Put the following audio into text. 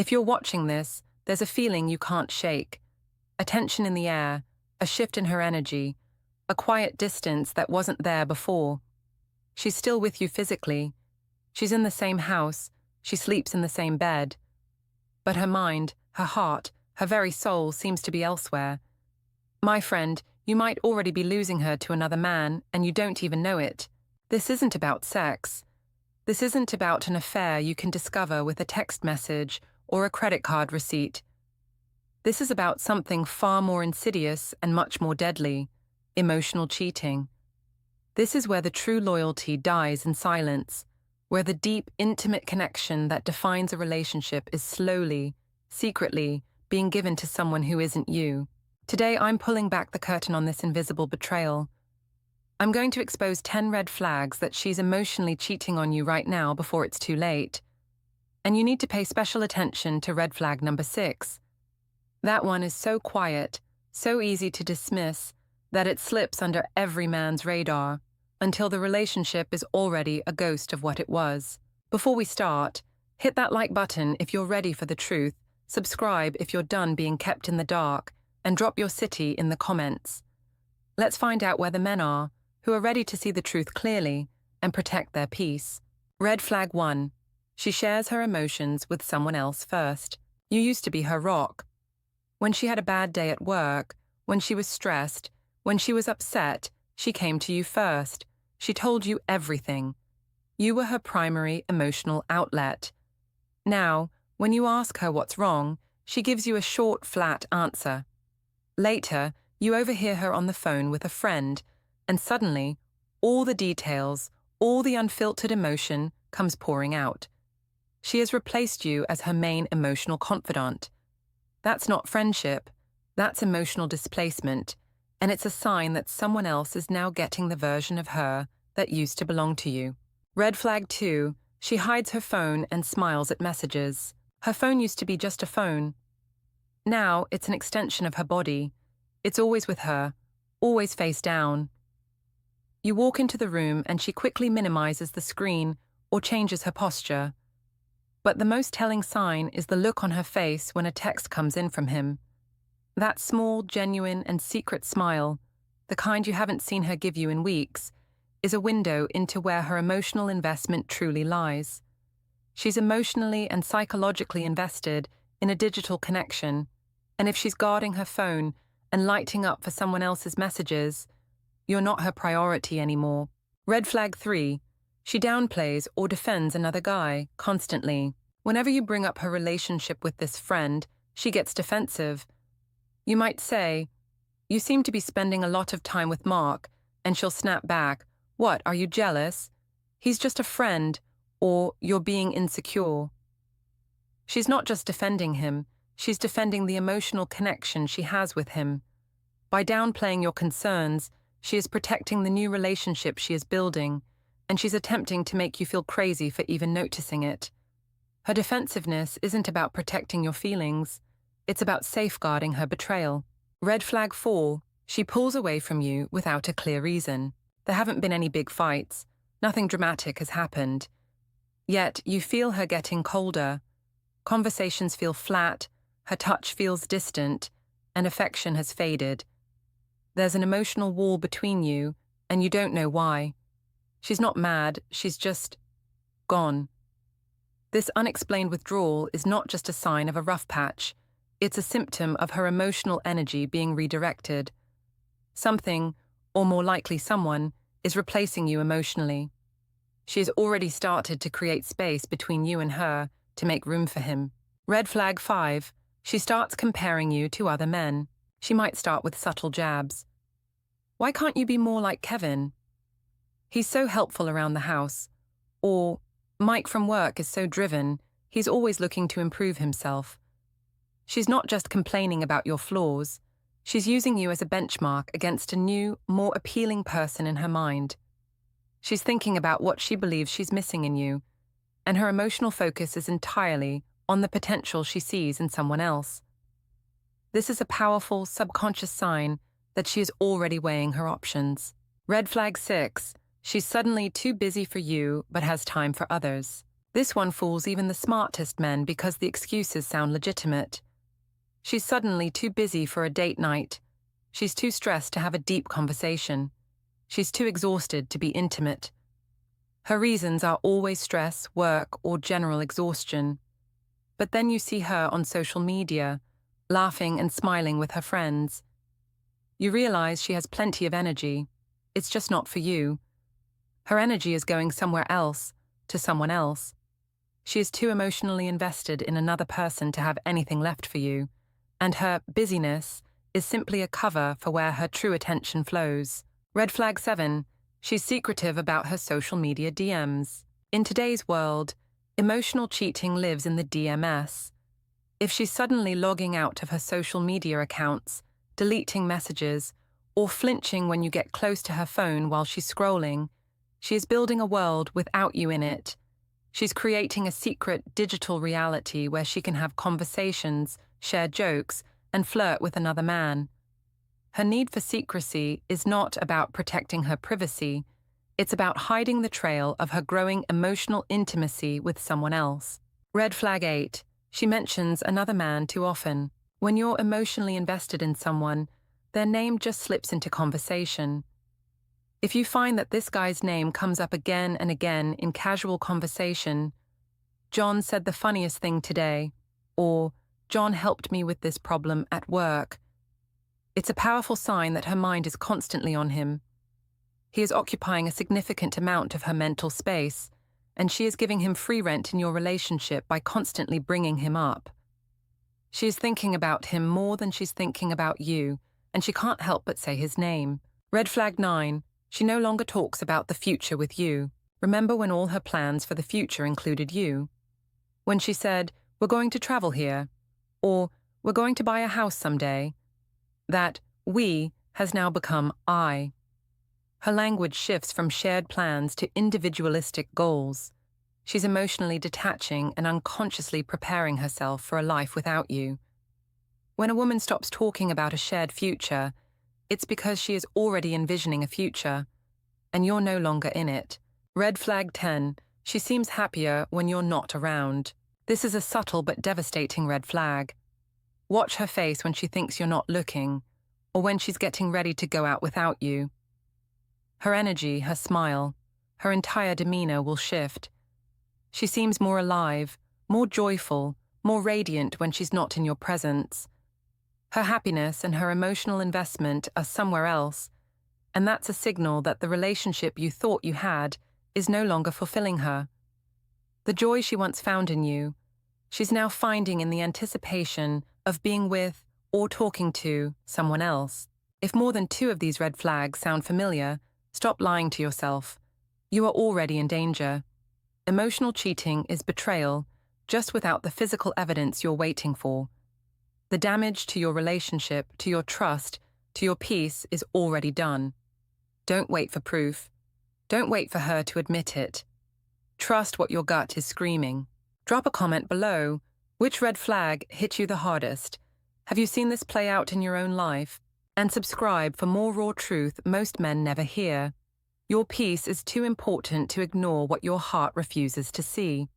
If you're watching this, there's a feeling you can't shake. A tension in the air, a shift in her energy, a quiet distance that wasn't there before. She's still with you physically. She's in the same house. She sleeps in the same bed. But her mind, her heart, her very soul seems to be elsewhere. My friend, you might already be losing her to another man, and you don't even know it. This isn't about sex. This isn't about an affair you can discover with a text message or a credit card receipt. This is about something far more insidious and much more deadly: emotional cheating. This is where the true loyalty dies in silence, where the deep, intimate connection that defines a relationship is slowly, secretly, being given to someone who isn't you. Today, I'm pulling back the curtain on this invisible betrayal. I'm going to expose 10 red flags that she's emotionally cheating on you right now before it's too late. And you need to pay special attention to red flag number 6. That one is so quiet, so easy to dismiss, that it slips under every man's radar until the relationship is already a ghost of what it was. Before we start, hit that like button if you're ready for the truth, subscribe if you're done being kept in the dark, and drop your city in the comments. Let's find out where the men are, who are ready to see the truth clearly and protect their peace. Red flag 1. She shares her emotions with someone else first. You used to be her rock. When she had a bad day at work, when she was stressed, when she was upset, she came to you first. She told you everything. You were her primary emotional outlet. Now, when you ask her what's wrong, she gives you a short, flat answer. Later, you overhear her on the phone with a friend, and suddenly, all the details, all the unfiltered emotion comes pouring out. She has replaced you as her main emotional confidant. That's not friendship, that's emotional displacement, and it's a sign that someone else is now getting the version of her that used to belong to you. Red flag 2, she hides her phone and smiles at messages. Her phone used to be just a phone. Now it's an extension of her body. It's always with her, always face down. You walk into the room and she quickly minimizes the screen or changes her posture. But the most telling sign is the look on her face when a text comes in from him. That small, genuine, and secret smile, the kind you haven't seen her give you in weeks, is a window into where her emotional investment truly lies. She's emotionally and psychologically invested in a digital connection, and if she's guarding her phone and lighting up for someone else's messages, you're not her priority anymore. Red flag 3. She downplays or defends another guy constantly. Whenever you bring up her relationship with this friend, she gets defensive. You might say, "You seem to be spending a lot of time with Mark," and she'll snap back, "What, are you jealous? He's just a friend," or "You're being insecure." She's not just defending him, she's defending the emotional connection she has with him. By downplaying your concerns, she is protecting the new relationship she is building, and she's attempting to make you feel crazy for even noticing it. Her defensiveness isn't about protecting your feelings, it's about safeguarding her betrayal. Red flag 4, she pulls away from you without a clear reason. There haven't been any big fights, nothing dramatic has happened. Yet you feel her getting colder. Conversations feel flat, her touch feels distant, and affection has faded. There's an emotional wall between you, and you don't know why. She's not mad, she's just gone. This unexplained withdrawal is not just a sign of a rough patch, it's a symptom of her emotional energy being redirected. Something, or more likely someone, is replacing you emotionally. She has already started to create space between you and her to make room for him. Red flag 5, she starts comparing you to other men. She might start with subtle jabs. "Why can't you be more like Kevin? He's so helpful around the house." Or, "Mike from work is so driven, he's always looking to improve himself." She's not just complaining about your flaws, she's using you as a benchmark against a new, more appealing person in her mind. She's thinking about what she believes she's missing in you, and her emotional focus is entirely on the potential she sees in someone else. This is a powerful, subconscious sign that she is already weighing her options. Red flag 6, she's suddenly too busy for you but has time for others. This one fools even the smartest men because the excuses sound legitimate. She's suddenly too busy for a date night. She's too stressed to have a deep conversation. She's too exhausted to be intimate. Her reasons are always stress, work, or general exhaustion. But then you see her on social media, laughing and smiling with her friends. You realize she has plenty of energy. It's just not for you. Her energy is going somewhere else, to someone else. She is too emotionally invested in another person to have anything left for you, and her busyness is simply a cover for where her true attention flows. Red flag 7. She's secretive about her social media DMs. In today's world, emotional cheating lives in the DMS. If she's suddenly logging out of her social media accounts, deleting messages, or flinching when you get close to her phone while she's scrolling, she is building a world without you in it. She's creating a secret digital reality where she can have conversations, share jokes, and flirt with another man. Her need for secrecy is not about protecting her privacy. It's about hiding the trail of her growing emotional intimacy with someone else. Red flag 8. She mentions another man too often. When you're emotionally invested in someone, their name just slips into conversation. If you find that this guy's name comes up again and again in casual conversation, John said the funniest thing today, or John helped me with this problem at work, it's a powerful sign that her mind is constantly on him. He is occupying a significant amount of her mental space, and she is giving him free rent in your relationship by constantly bringing him up. She is thinking about him more than she's thinking about you, and she can't help but say his name. Red flag 9. She no longer talks about the future with you. Remember when all her plans for the future included you? When she said, "We're going to travel here," or "We're going to buy a house someday," that "we" has now become "I." Her language shifts from shared plans to individualistic goals. She's emotionally detaching and unconsciously preparing herself for a life without you. When a woman stops talking about a shared future, it's because she is already envisioning a future, and you're no longer in it. Red flag 10. She seems happier when you're not around. This is a subtle but devastating red flag. Watch her face when she thinks you're not looking, or when she's getting ready to go out without you. Her energy, her smile, her entire demeanor will shift. She seems more alive, more joyful, more radiant when she's not in your presence. Her happiness and her emotional investment are somewhere else, and that's a signal that the relationship you thought you had is no longer fulfilling her. The joy she once found in you, she's now finding in the anticipation of being with or talking to someone else. If more than 2 of these red flags sound familiar, stop lying to yourself. You are already in danger. Emotional cheating is betrayal, just without the physical evidence you're waiting for. The damage to your relationship, to your trust, to your peace is already done. Don't wait for proof. Don't wait for her to admit it. Trust what your gut is screaming. Drop a comment below. Which red flag hit you the hardest? Have you seen this play out in your own life? And subscribe for more raw truth most men never hear. Your peace is too important to ignore what your heart refuses to see.